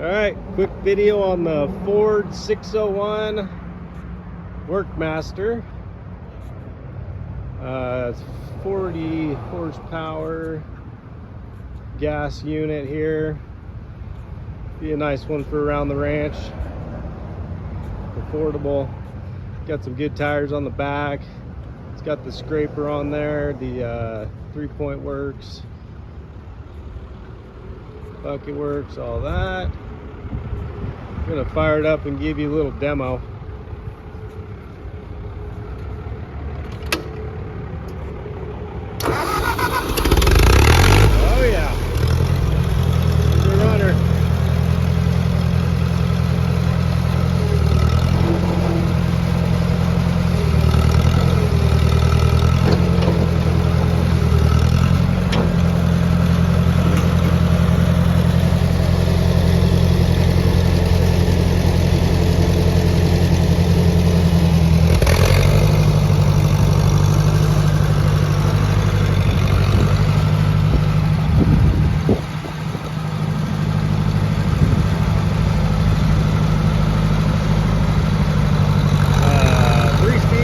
Alright, quick video on the Ford 601 Workmaster. It's 40 horsepower gas unit here. Be a nice one for around the ranch. Affordable. Got some good tires on the back. It's got the scraper on there, the 3-point works, bucket works, all that. I'm gonna fire it up and give you a little demo. Oh yeah, it's a runner.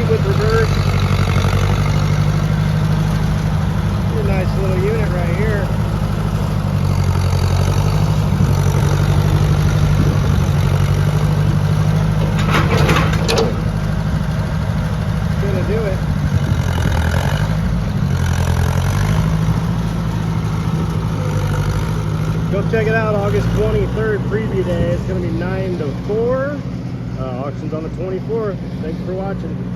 With reverse. A nice little unit right here. Gonna do it. Go check it out. August 23rd, preview day. It's gonna be 9 to 4. Auction's on the 24th. Thanks for watching.